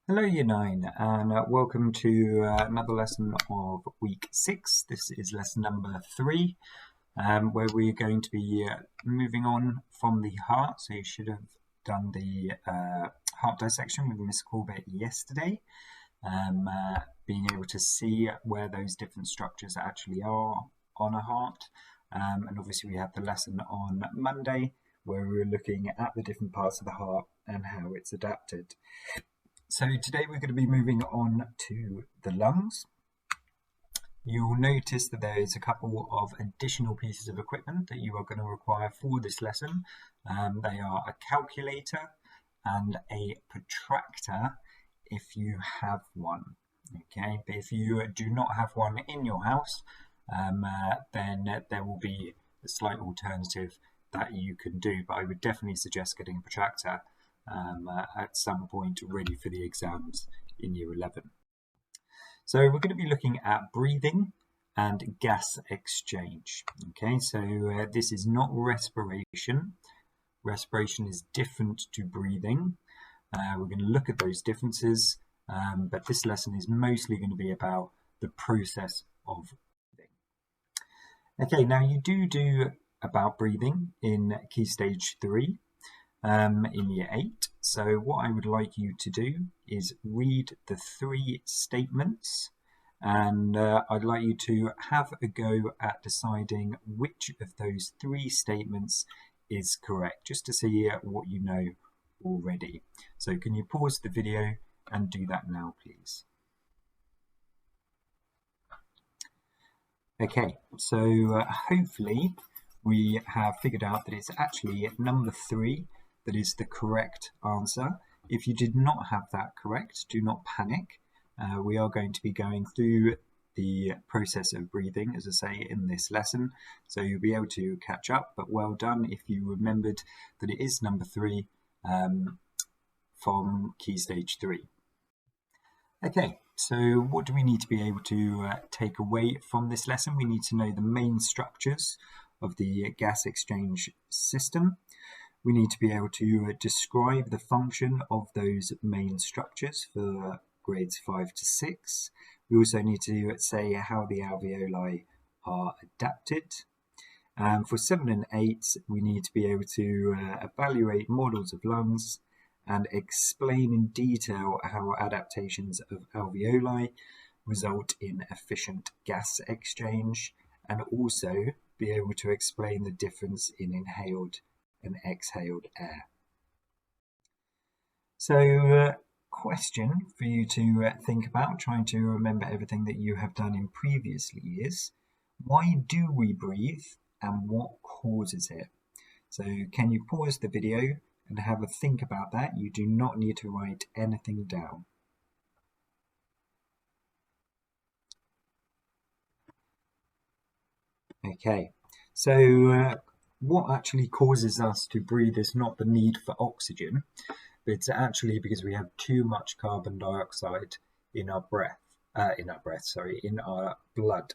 Hello Year 9 and welcome to another lesson of week 6. This is lesson number 3 where we're going to be moving on from the heart. So you should have done the heart dissection with Miss Corbett yesterday, being able to see where those different structures actually are on a heart. And obviously we have the lesson on Monday where we're looking at the different parts of the heart and how it's adapted. So today we're going to be moving on to the lungs. You'll notice that there is a couple of additional pieces of equipment that you are going to require for this lesson. They are a calculator and a protractor if you have one. Okay, but if you do not have one in your house, then there will be a slight alternative that you can do, but I would definitely suggest getting a protractor at some point ready for the exams in year 11. So we're going to be looking at breathing and gas exchange. Okay, so this is not respiration. Respiration is different to breathing. We're going to look at those differences, but this lesson is mostly going to be about the process of breathing. Okay, now you do about breathing in Key Stage 3. In year 8. So what I would like you to do is read the 3 statements, and I'd like you to have a go at deciding which of those 3 statements is correct, just to see what you know already. So can you pause the video and do that now, please? Okay, so hopefully we have figured out that it's actually number 3 that is the correct answer. If you did not have that correct, do not panic. We are going to be going through the process of breathing, as I say, in this lesson, so you'll be able to catch up, but well done if you remembered that it is number 3 from Key Stage 3. Okay, so what do we need to be able to take away from this lesson? We need to know the main structures of the gas exchange system. We need to be able to describe the function of those main structures for grades 5 to 6. We also need to say how the alveoli are adapted. For 7 and 8, we need to be able to evaluate models of lungs and explain in detail how adaptations of alveoli result in efficient gas exchange, and also be able to explain the difference in inhaled and exhaled air. So question for you to think about, trying to remember everything that you have done in previous years. Why do we breathe and what causes it? So can you pause the video and have a think about that? You do not need to write anything down. Okay, so what actually causes us to breathe is not the need for oxygen, but it's actually because we have too much carbon dioxide in our in our blood.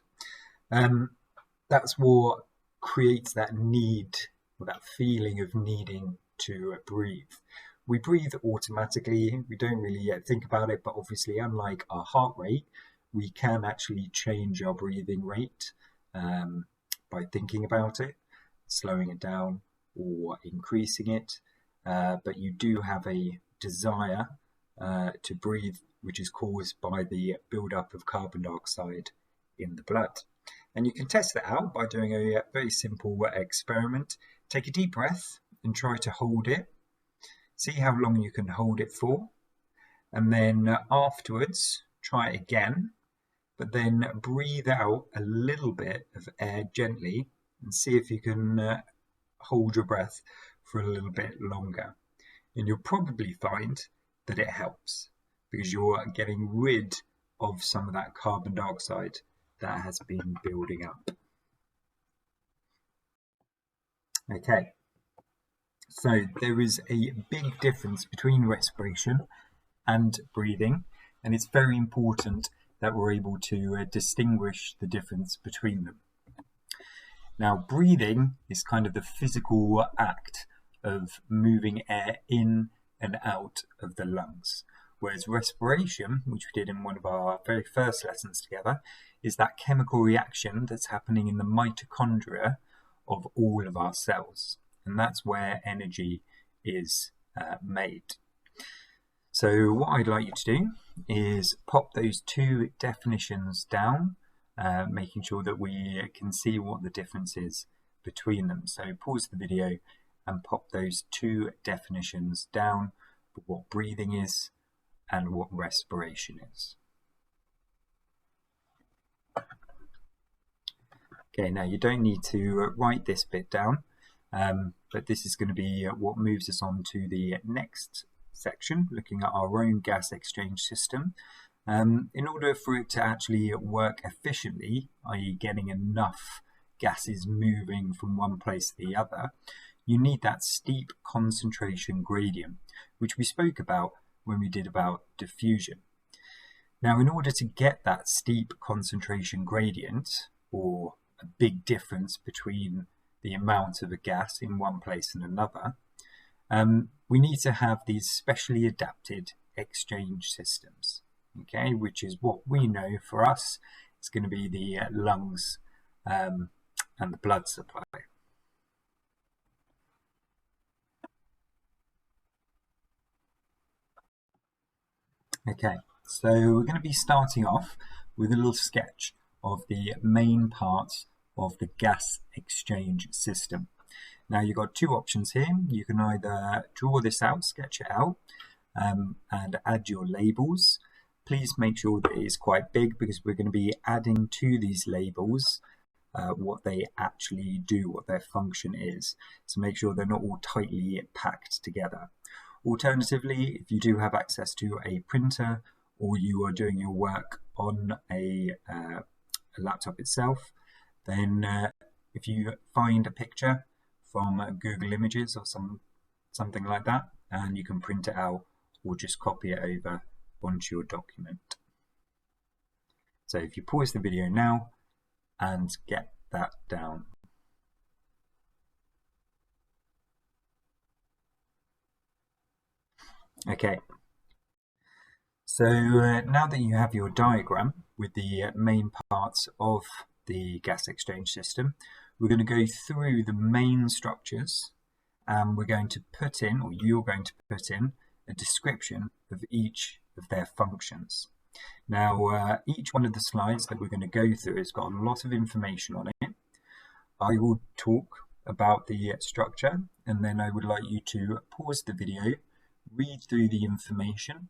That's what creates that need, or that feeling of needing to breathe. We breathe automatically, we don't really think about it, but obviously unlike our heart rate, we can actually change our breathing rate by thinking about it, slowing it down or increasing it, but you do have a desire to breathe, which is caused by the buildup of carbon dioxide in the blood. And you can test that out by doing a very simple experiment. Take a deep breath and try to hold it. See how long you can hold it for, and then afterwards try it again, but then breathe out a little bit of air gently and see if you can hold your breath for a little bit longer. And you'll probably find that it helps because you're getting rid of some of that carbon dioxide that has been building up. Okay, so there is a big difference between respiration and breathing, and it's very important that we're able to distinguish the difference between them. Now, breathing is kind of the physical act of moving air in and out of the lungs, Whereas respiration, which we did in one of our very first lessons together, is that chemical reaction that's happening in the mitochondria of all of our cells. And that's where energy is made. So what I'd like you to do is pop those two definitions down, making sure that we can see what the difference is between them. So pause the video and pop those two definitions down for what breathing is and what respiration is. Okay, now you don't need to write this bit down, but this is going to be what moves us on to the next section, looking at our own gas exchange system. In order for it to actually work efficiently, i.e. getting enough gases moving from one place to the other, you need that steep concentration gradient, which we spoke about when we did about diffusion. Now, in order to get that steep concentration gradient, or a big difference between the amount of a gas in one place and another, we need to have these specially adapted exchange systems, okay, which is what we know for us is going to be the lungs and the blood supply. Okay, so we're going to be starting off with a little sketch of the main parts of the gas exchange system. Now you've got two options here. You can either draw this out, sketch it out, and add your labels. Please make sure that it's quite big because we're going to be adding to these labels what they actually do, what their function is. So make sure they're not all tightly packed together. Alternatively, if you do have access to a printer or you are doing your work on a laptop itself, then if you find a picture from Google Images or something like that, and you can print it out or just copy it over onto your document. So if you pause the video now and get that down. Okay, so now that you have your diagram with the main parts of the gas exchange system, we're going to go through the main structures and we're going to put in, or you're going to put in, a description of each of their functions. Now, each one of the slides that we're going to go through has got a lot of information on it. I will talk about the structure and then I would like you to pause the video, read through the information,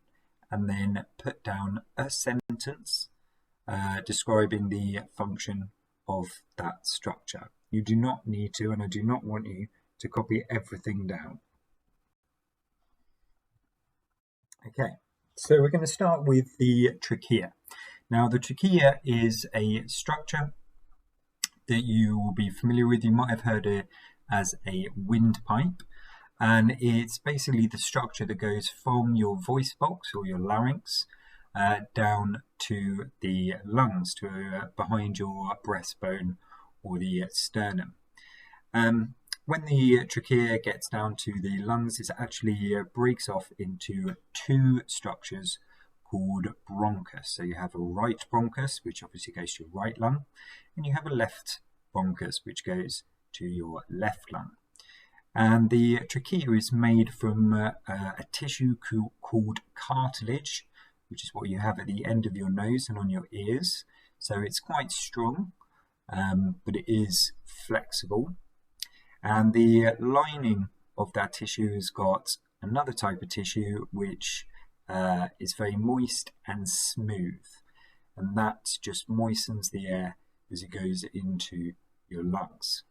and then put down a sentence describing the function of that structure. You do not need to, and I do not want you to copy everything down. Okay, so we're going to start with the trachea. Now, the trachea is a structure that you will be familiar with. You might have heard it as a windpipe, and it's basically the structure that goes from your voice box or your larynx down to the lungs, to behind your breastbone or the sternum. When the trachea gets down to the lungs, it actually breaks off into two structures called bronchus. So you have a right bronchus, which obviously goes to your right lung, and you have a left bronchus, which goes to your left lung. And the trachea is made from a tissue called cartilage, which is what you have at the end of your nose and on your ears. So it's quite strong, but it is flexible. And the lining of that tissue has got another type of tissue which is very moist and smooth. And that just moistens the air as it goes into your lungs.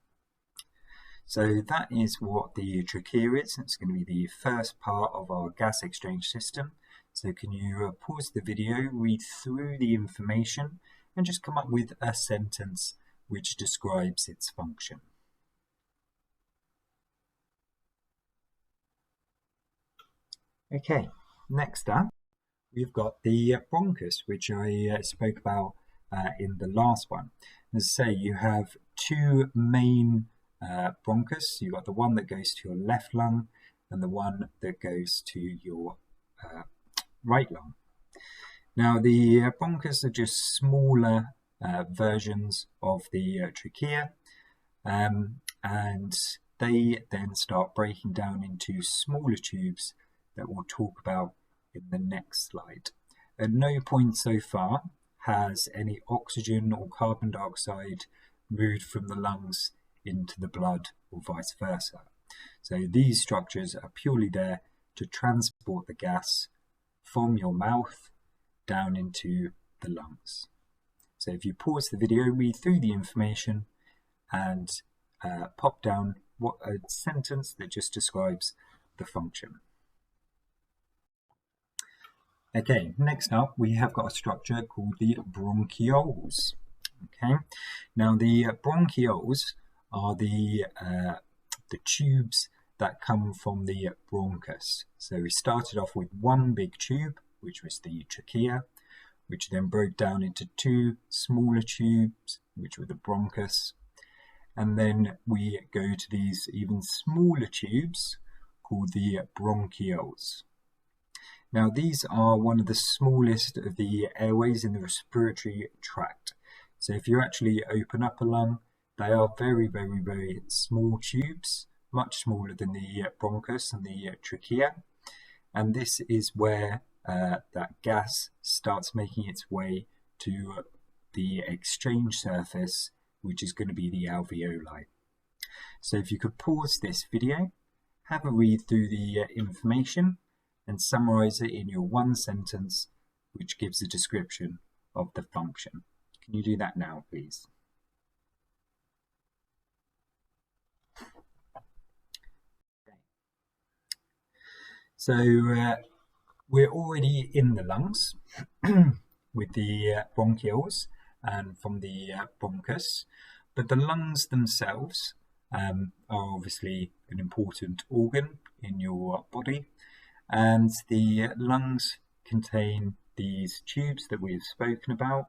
So that is what the trachea is. It's going to be the first part of our gas exchange system. So can you pause the video, read through the information, and just come up with a sentence which describes its function. Okay, next up, we've got the bronchus, which I spoke about in the last one. As I say, you have two main bronchus. You've got the one that goes to your left lung and the one that goes to your right lung. Now, the bronchus are just smaller versions of the trachea, and they then start breaking down into smaller tubes that we'll talk about in the next slide. At no point so far has any oxygen or carbon dioxide moved from the lungs into the blood or vice versa. So these structures are purely there to transport the gas from your mouth down into the lungs. So if you pause the video, read through the information and pop down a sentence that just describes the function. Okay, next up we have got a structure called the bronchioles. Okay, now the bronchioles are the tubes that come from the bronchus. So we started off with one big tube, which was the trachea, which then broke down into two smaller tubes, which were the bronchus. And then we go to these even smaller tubes called the bronchioles. Now, these are one of the smallest of the airways in the respiratory tract. So if you actually open up a lung, they are very, very, very small tubes, much smaller than the bronchus and the trachea. And this is where that gas starts making its way to the exchange surface, which is going to be the alveoli. So if you could pause this video, have a read through the information and summarize it in your one sentence, which gives a description of the function. Can you do that now, please? So we're already in the lungs with the bronchioles and from the bronchus, but the lungs themselves are obviously an important organ in your body, and the lungs contain these tubes that we've spoken about,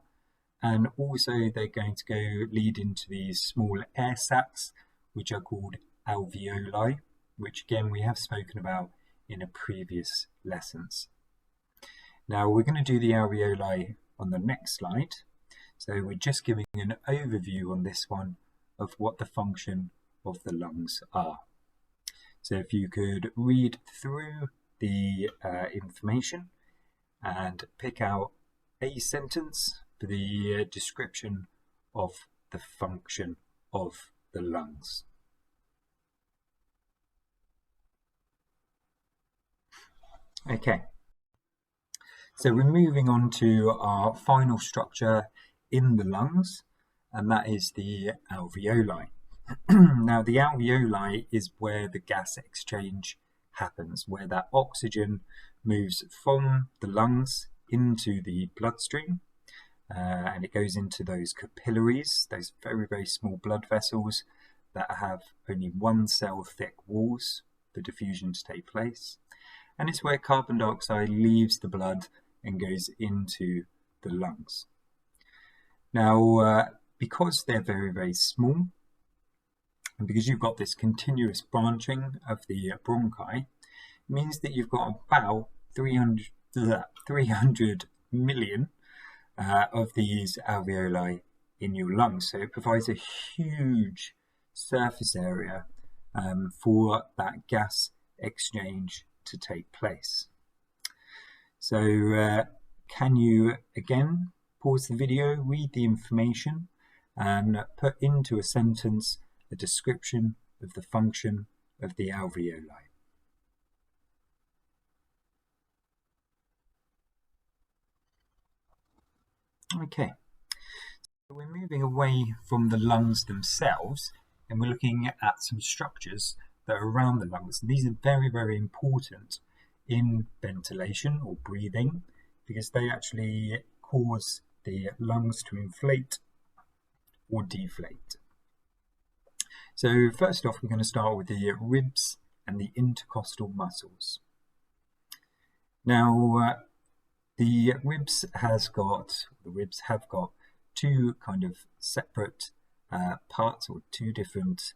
and also they're going to go lead into these small air sacs, which are called alveoli, which again we have spoken about in a previous lessons. Now we're going to do the alveoli on the next slide. So we're just giving an overview on this one of what the function of the lungs are. So if you could read through the information and pick out a sentence for the description of the function of the lungs. Okay, so we're moving on to our final structure in the lungs, and that is the alveoli. Now, the alveoli is where the gas exchange happens, where that oxygen moves from the lungs into the bloodstream, and it goes into those capillaries, those very, very small blood vessels that have only one cell thick walls for diffusion to take place. And it's where carbon dioxide leaves the blood and goes into the lungs. Now, because they're very, very small, and because you've got this continuous branching of the bronchi, it means that you've got about 300 million of these alveoli in your lungs. So it provides a huge surface area for that gas exchange to take place. So can you again pause the video, read the information and put into a sentence a description of the function of the alveoli. Okay, so we're moving away from the lungs themselves and we're looking at some structures that are around the lungs. And these are very, very important in ventilation or breathing because they actually cause the lungs to inflate or deflate. So first off, we're going to start with the ribs and the intercostal muscles. Now, the ribs have got two kind of separate parts or two different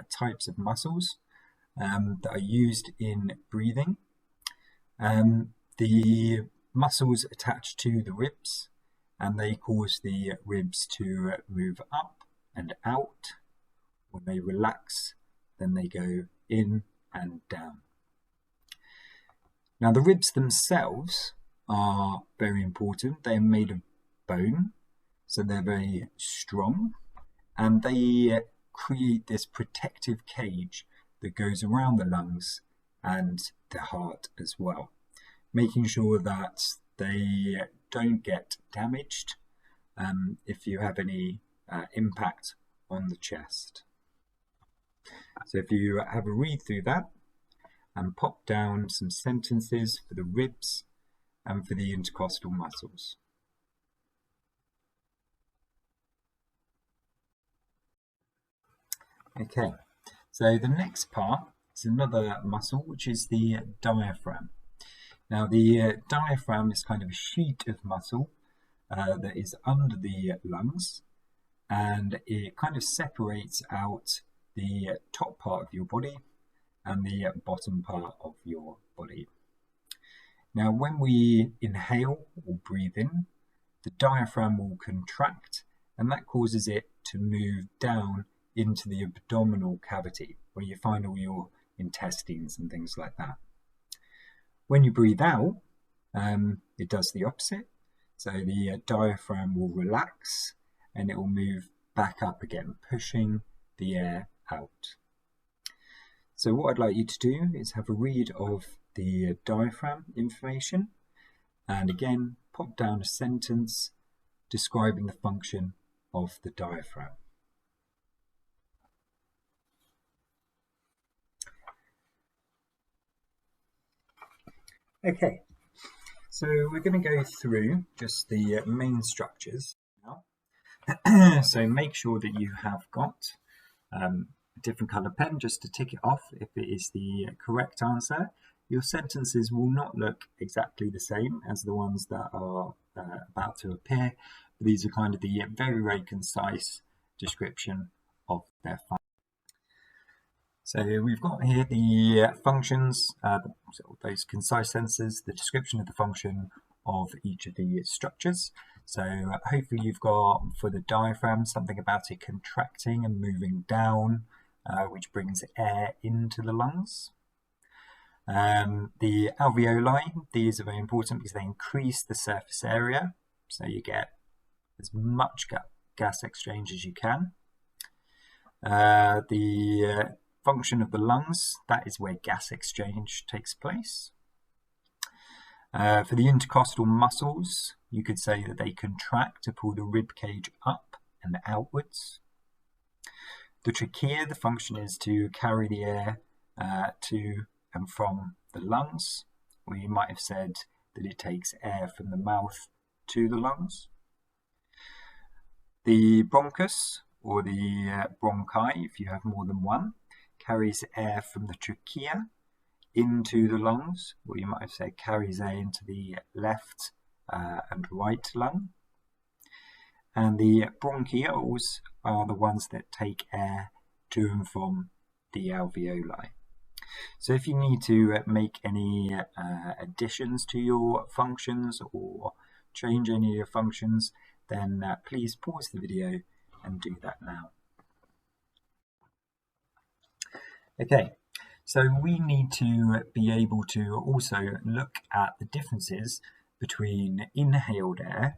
types of muscles that are used in breathing. The muscles attached to the ribs, and they cause the ribs to move up and out. When they relax, then they go in and down. Now, the ribs themselves are very important. They're made of bone, so they're very strong, and they create this protective cage that goes around the lungs and the heart as well, making sure that they don't get damaged if you have any impact on the chest. So if you have a read through that and pop down some sentences for the ribs and for the intercostal muscles. Okay, so the next part is another muscle, which is the diaphragm. Now, the diaphragm is kind of a sheet of muscle that is under the lungs, and it kind of separates out the top part of your body and the bottom part of your body. Now, when we inhale or breathe in, the diaphragm will contract, and that causes it to move down into the abdominal cavity, where you find all your intestines and things like that. When you breathe out, it does the opposite. So the diaphragm will relax and it will move back up again, pushing the air out. So what I'd like you to do is have a read of the diaphragm information, and again pop down a sentence describing the function of the diaphragm. Okay, so we're going to go through just the main structures now. So make sure that you have got a different colour pen just to tick it off if it is the correct answer. Your sentences will not look exactly the same as the ones that are about to appear. These are kind of the very, very concise description of their function. So we've got here the functions, those concise sentences, the description of the function of each of the structures. So hopefully you've got, for the diaphragm, something about it contracting and moving down, which brings air into the lungs. The alveoli, these are very important because they increase the surface area, so you get as much gas exchange as you can. The function of the lungs, that is where gas exchange takes place. For the intercostal muscles, you could say that they contract to pull the rib cage up and outwards. The trachea, the function is to carry the air to and from the lungs, or you might have said that it takes air from the mouth to the lungs. The bronchus, or the bronchi, if you have more than one, carries air from the trachea into the lungs, or you might have said carries air into the left and right lung. And the bronchioles are the ones that take air to and from the alveoli. So if you need to make any additions to your functions or change any of your functions, then please pause the video and do that now. Okay, so we need to be able to also look at the differences between inhaled air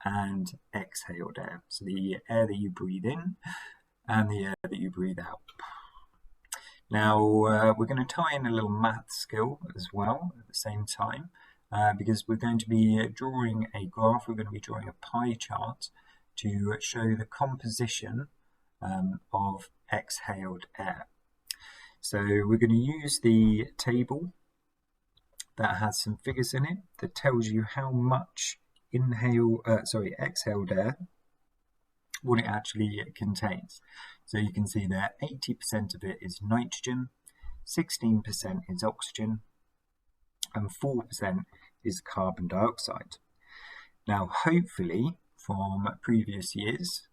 and exhaled air. So the air that you breathe in and the air that you breathe out. Now, we're going to tie in a little math skill as well at the same time, because we're going to be drawing a graph, we're going to be drawing a pie chart to show the composition of exhaled air. So we're going to use the table that has some figures in it that tells you how much exhaled air, what it actually contains. So you can see that 80% of it is nitrogen, 16% is oxygen, and 4% is carbon dioxide. Now, hopefully, from previous years,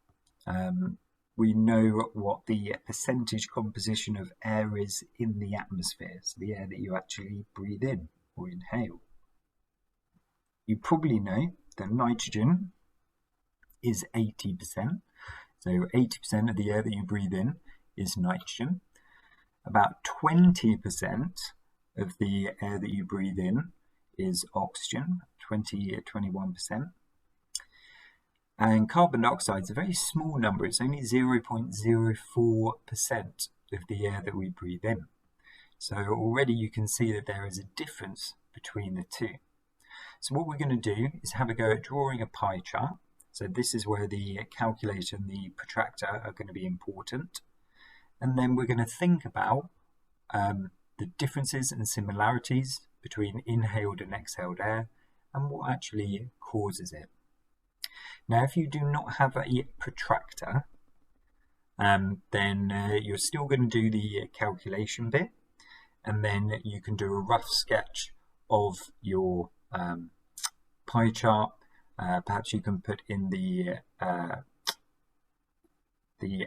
we know what the percentage composition of air is in the atmosphere, so the air that you actually breathe in or inhale. You probably know that nitrogen is 80%. So 80% of the air that you breathe in is nitrogen. About 20% of the air that you breathe in is oxygen, 21%. And carbon dioxide is a very small number. It's only 0.04% of the air that we breathe in. So already you can see that there is a difference between the two. So what we're going to do is have a go at drawing a pie chart. So this is where the calculator and the protractor are going to be important. And then we're going to think about the differences and similarities between inhaled and exhaled air and what actually causes it. Now, if you do not have a protractor, then you're still going to do the calculation bit, and then you can do a rough sketch of your pie chart. Perhaps you can put in the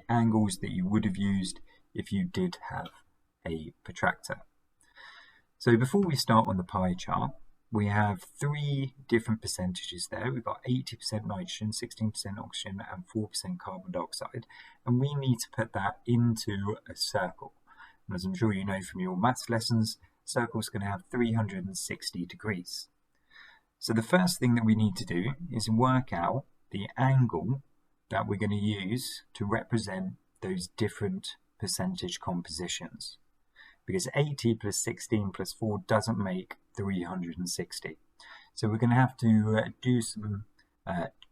angles that you would have used if you did have a protractor. So before we start on the pie chart, we have three different percentages there. We've got 80% nitrogen, 16% oxygen, and 4% carbon dioxide. And we need to put that into a circle. And as I'm sure you know from your maths lessons, a circle is going to have 360 degrees. So the first thing that we need to do is work out the angle that we're going to use to represent those different percentage compositions. Because 80 plus 16 plus 4 doesn't make 360. So we're going to have to do some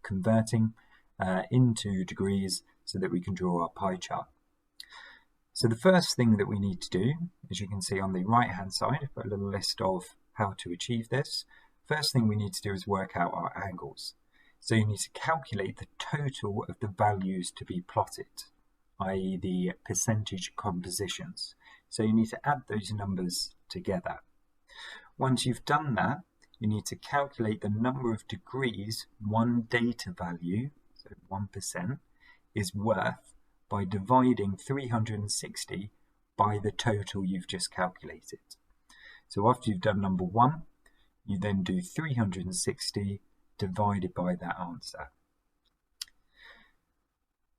converting into degrees so that we can draw our pie chart. So the first thing that we need to do, as you can see on the right hand side, I've got a little list of how to achieve this. First thing we need to do is work out our angles. So you need to calculate the total of the values to be plotted, i.e. the percentage compositions. So you need to add those numbers together. Once you've done that, you need to calculate the number of degrees one data value, so 1%, is worth by dividing 360 by the total you've just calculated. So after you've done number 1, you then do 360 divided by that answer.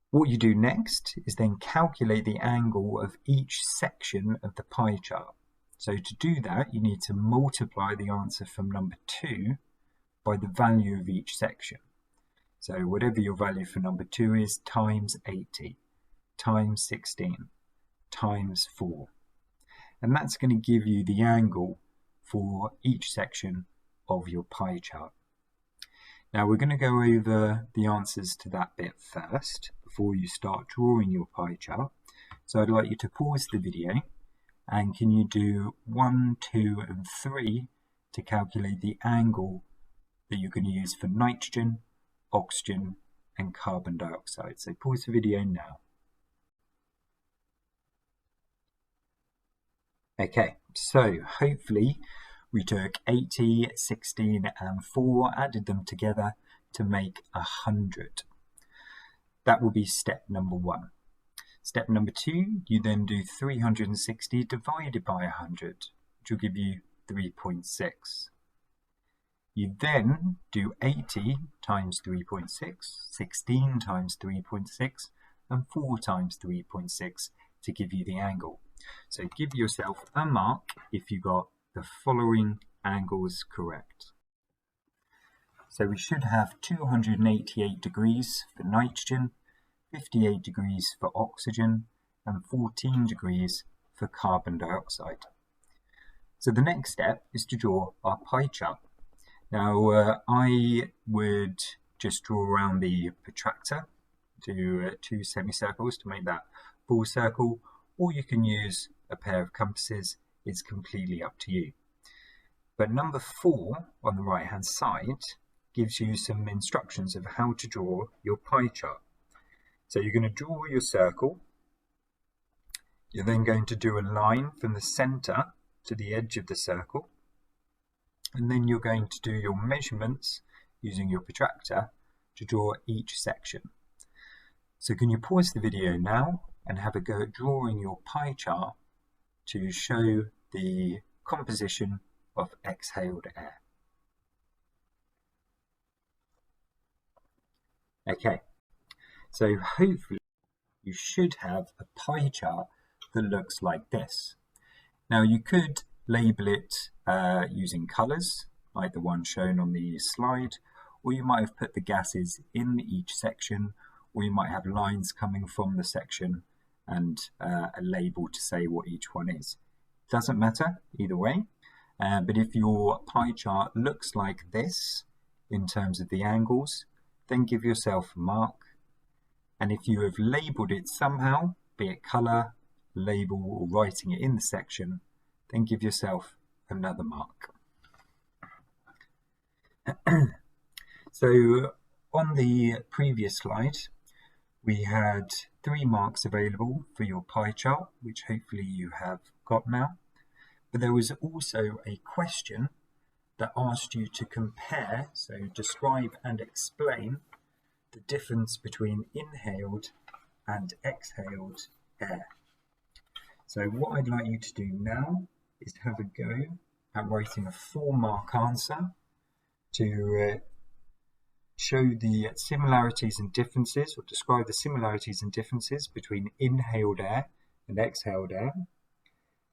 What you do next is then calculate the angle of each section of the pie chart. So to do that, you need to multiply the answer from number 2 by the value of each section. So whatever your value for number 2 is, times 80, times 16, times 4. And that's going to give you the angle for each section of your pie chart. Now we're going to go over the answers to that bit first before you start drawing your pie chart. So I'd like you to pause the video, and can you do 1, 2 and 3 to calculate the angle that you're going to use for nitrogen, oxygen and carbon dioxide. So pause the video now. Okay, so hopefully we took 80, 16 and 4, added them together to make 100. That will be step number 1. Step number 2, you then do 360 divided by 100, which will give you 3.6. You then do 80 times 3.6, 16 times 3.6 and 4 times 3.6 to give you the angle. So give yourself a mark if you got the following angles correct. So we should have 288 degrees for nitrogen, 58 degrees for oxygen, and 14 degrees for carbon dioxide. So the next step is to draw our pie chart. Now I would just draw around the protractor, do 2 semicircles to make that full circle, or you can use a pair of compasses. It's completely up to you. But number 4 on the right hand side gives you some instructions of how to draw your pie chart. So you're going to draw your circle. You're then going to do a line from the center to the edge of the circle. And then you're going to do your measurements using your protractor to draw each section. So can you pause the video now and have a go at drawing your pie chart to show the composition of exhaled air. Okay, so hopefully you should have a pie chart that looks like this. Now you could label it using colours, like the one shown on the slide, or you might have put the gases in each section, or you might have lines coming from the section and a label to say what each one is. Doesn't matter either way, but if your pie chart looks like this in terms of the angles, then give yourself a mark. And if you have labelled it somehow, be it colour, label, or writing it in the section, then give yourself another mark. So on the previous slide, we had 3 marks available for your pie chart, which hopefully you have got now. But there was also a question that asked you to compare, so describe and explain the difference between inhaled and exhaled air. So what I'd like you to do now is have a go at writing a 4-mark answer to show the similarities and differences, or describe the similarities and differences between inhaled air and exhaled air,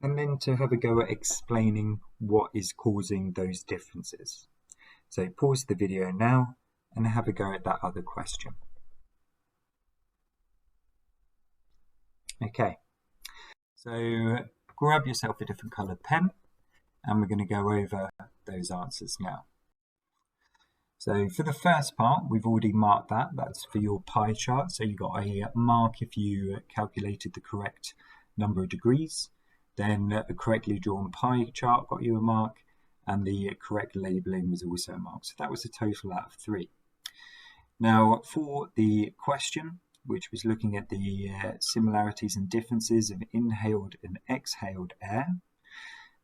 and then to have a go at explaining what is causing those differences. So pause the video now and have a go at that other question. Okay, so grab yourself a different coloured pen and we're going to go over those answers now. So for the first part, we've already marked that. That's for your pie chart. So you got a mark if you calculated the correct number of degrees. Then a correctly drawn pie chart got you a mark, and the correct labelling was also a mark. So that was a total out of 3. Now for the question, which was looking at the similarities and differences of inhaled and exhaled air,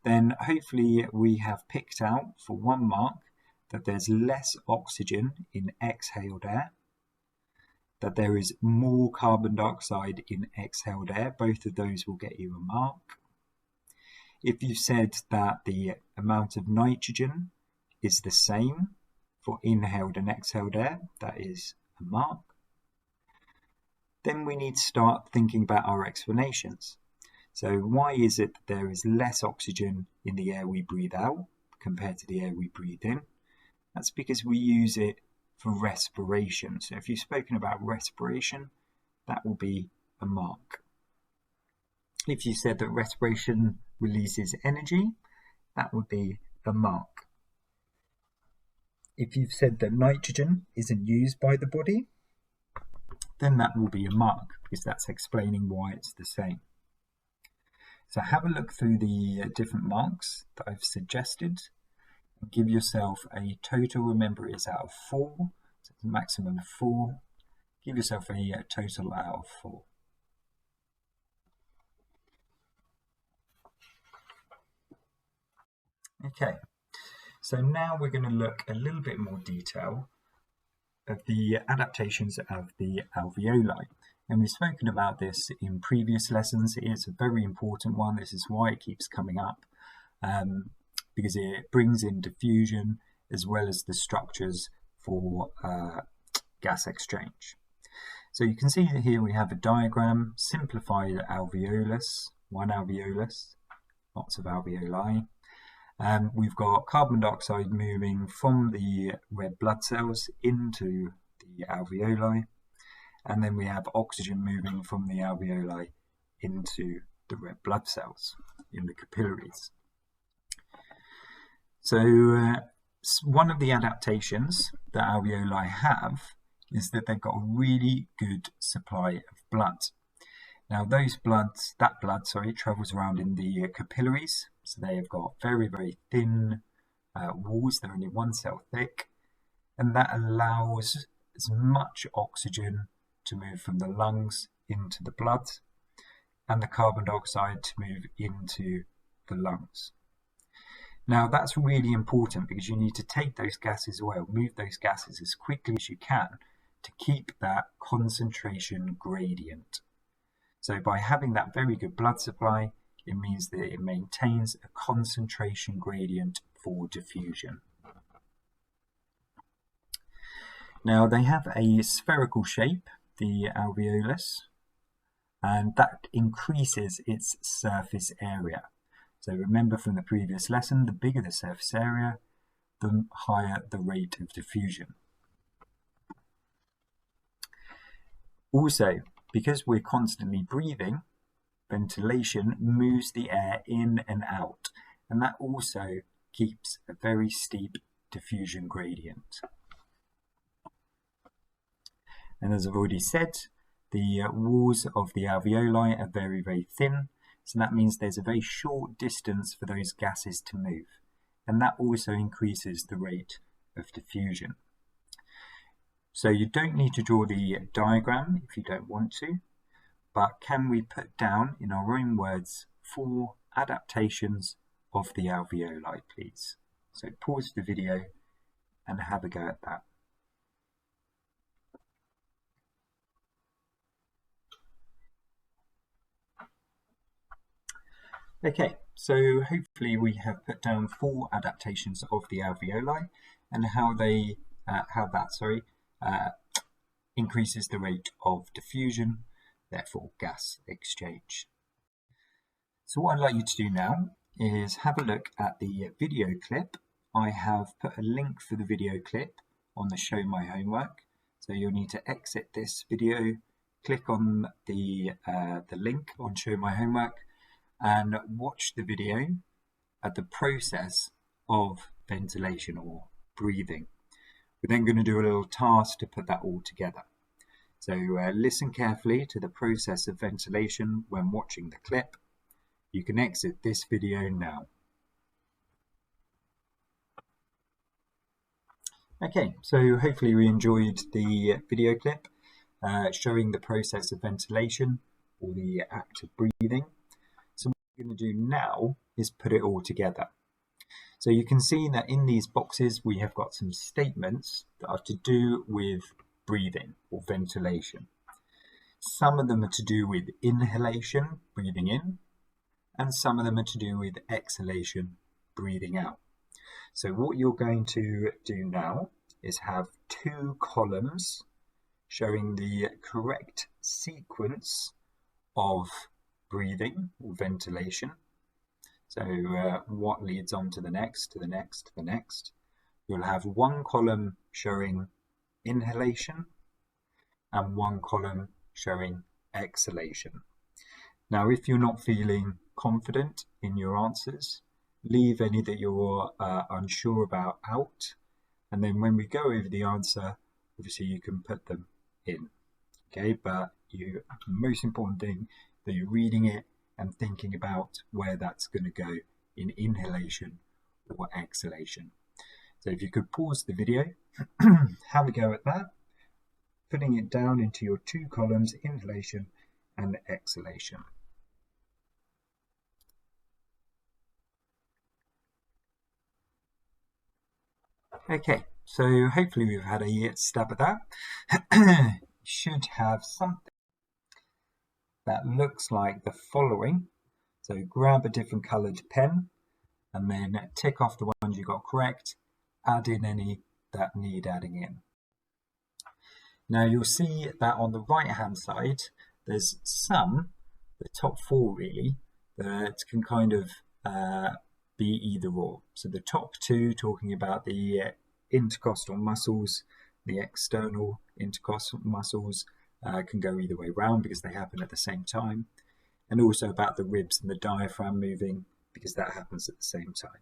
then hopefully we have picked out for 1 mark that there's less oxygen in exhaled air, that there is more carbon dioxide in exhaled air. Both of those will get you a mark. If you said that the amount of nitrogen is the same for inhaled and exhaled air, that is a mark. Then we need to start thinking about our explanations. So why is it that there is less oxygen in the air we breathe out compared to the air we breathe in? That's because we use it for respiration. So if you've spoken about respiration, that will be a mark. If you said that respiration releases energy, that would be a mark. If you've said that nitrogen isn't used by the body, then that will be a mark, because that's explaining why it's the same. So have a look through the different marks that I've suggested. Give yourself a total, remember it's out of 4, so it's a maximum of 4. Give yourself a total out of 4. Okay, so now we're going to look a little bit more detail of the adaptations of the alveoli. And we've spoken about this in previous lessons. It's a very important one. This is why it keeps coming up. Because it brings in diffusion as well as the structures for gas exchange. So you can see that here we have a diagram, simplified alveolus, 1 alveolus, lots of alveoli. We've got carbon dioxide moving from the red blood cells into the alveoli, and then we have oxygen moving from the alveoli into the red blood cells in the capillaries. So one of the adaptations that alveoli have is that they've got a really good supply of blood. Now that blood travels around in the capillaries, so they have got very, very thin walls, they're only 1 cell thick, and that allows as much oxygen to move from the lungs into the blood, and the carbon dioxide to move into the lungs. Now that's really important because you need to take those gases away, or move those gases as quickly as you can to keep that concentration gradient. So by having that very good blood supply, it means that it maintains a concentration gradient for diffusion. Now they have a spherical shape, the alveolus, and that increases its surface area. So remember from the previous lesson, the bigger the surface area, the higher the rate of diffusion. Also, because we're constantly breathing, ventilation moves the air in and out, and that also keeps a very steep diffusion gradient. And as I've already said, the walls of the alveoli are very, very thin, so that means there's a very short distance for those gases to move, and that also increases the rate of diffusion. So you don't need to draw the diagram if you don't want to, but can we put down in our own words 4 adaptations of the alveoli, please? So pause the video and have a go at that. Okay, so hopefully we have put down 4 adaptations of the alveoli and how that increases the rate of diffusion, therefore gas exchange. So what I'd like you to do now is have a look at the video clip. I have put a link for the video clip on the Show My Homework. So you'll need to exit this video, click on the link on Show My Homework, and watch the video at the process of ventilation or breathing. We're then going to do a little task to put that all together. So listen carefully to the process of ventilation when watching the clip. You can exit this video now. Okay, so hopefully we enjoyed the video clip showing the process of ventilation or the act of breathing. So what we're going to do now is put it all together. So you can see that in these boxes we have got some statements that are to do with breathing or ventilation. Some of them are to do with inhalation, breathing in, and some of them are to do with exhalation, breathing out. So what you're going to do now is have 2 columns showing the correct sequence of breathing or ventilation. So what leads on to the next, to the next, to the next. You'll have 1 column showing inhalation and 1 column showing exhalation. Now, if you're not feeling confident in your answers, leave any that you're unsure about out, and then when we go over the answer, obviously you can put them in. Okay, but the most important thing that you're reading it and thinking about where that's going to go in inhalation or exhalation. So if you could pause the video, have a go at that, putting it down into your 2 columns, inhalation and exhalation. Okay, so hopefully we've had a stab at that. Should have something that looks like the following. So grab a different coloured pen and then tick off the ones you got correct, add in any that need adding in. Now you'll see that on the right hand side there's some, the top 4 really, that can kind of be either or. So the top 2 talking about the intercostal muscles, the external intercostal muscles can go either way around because they happen at the same time, and also about the ribs and the diaphragm moving because that happens at the same time.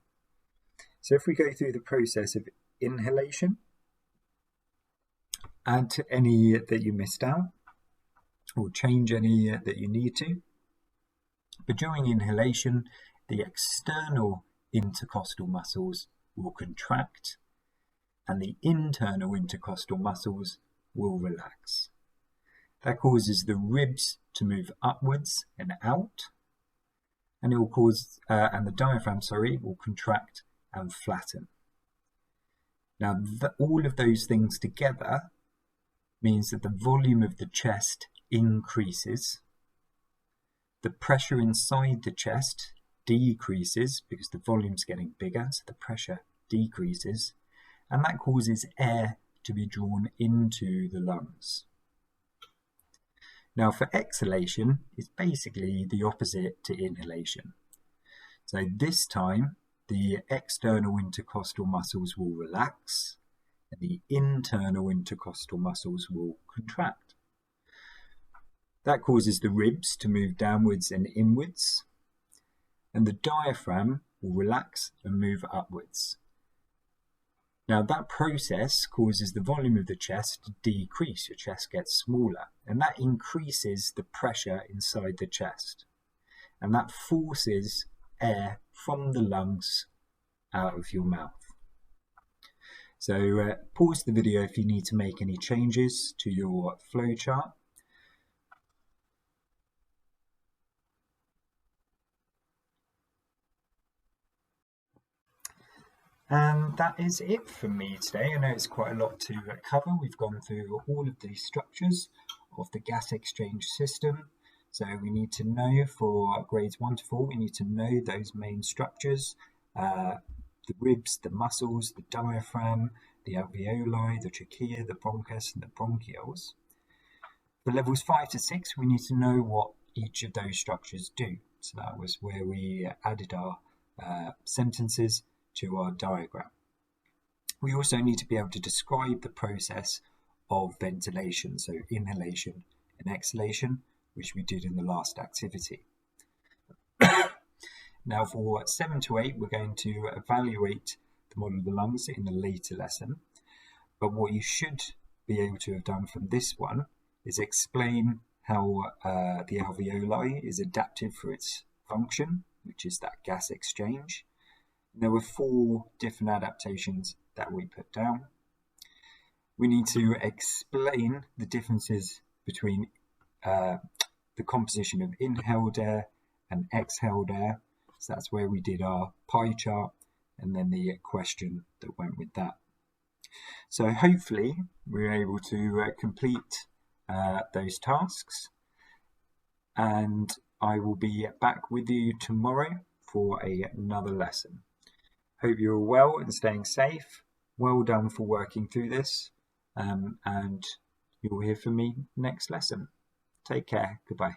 So if we go through the process of inhalation, add to any that you missed out or change any that you need to. But during inhalation, the external intercostal muscles will contract and the internal intercostal muscles will relax. That causes the ribs to move upwards and out, and it will cause and the diaphragm, will contract and flatten. Now, all of those things together means that the volume of the chest increases, the pressure inside the chest decreases because the volume's getting bigger, so the pressure decreases, and that causes air to be drawn into the lungs. Now for exhalation, it's basically the opposite to inhalation. So this time, the external intercostal muscles will relax and the internal intercostal muscles will contract. That causes the ribs to move downwards and inwards, and the diaphragm will relax and move upwards. Now that process causes the volume of the chest to decrease. Your chest gets smaller, and that increases the pressure inside the chest, and that forces air from the lungs out of your mouth. So pause the video if you need to make any changes to your flow chart. And that is it from me today. I know it's quite a lot to cover. We've gone through all of the structures of the gas exchange system. So we need to know for grades 1 to 4, we need to know those main structures, the ribs, the muscles, the diaphragm, the alveoli, the trachea, the bronchus, and the bronchioles. For levels 5 to 6, we need to know what each of those structures do. So that was where we added our sentences to our diagram. We also need to be able to describe the process of ventilation, so inhalation and exhalation, which we did in the last activity. Now for 7 to 8, we're going to evaluate the model of the lungs in a later lesson. But what you should be able to have done from this one is explain how the alveoli is adapted for its function, which is that gas exchange. There were 4 different adaptations that we put down. We need to explain the differences between the composition of inhaled air and exhaled air. So that's where we did our pie chart and then the question that went with that. So hopefully we're able to complete those tasks, and I will be back with you tomorrow for another lesson. Hope you're well and staying safe. Well done for working through this, and you'll hear from me next lesson. Take care. Goodbye.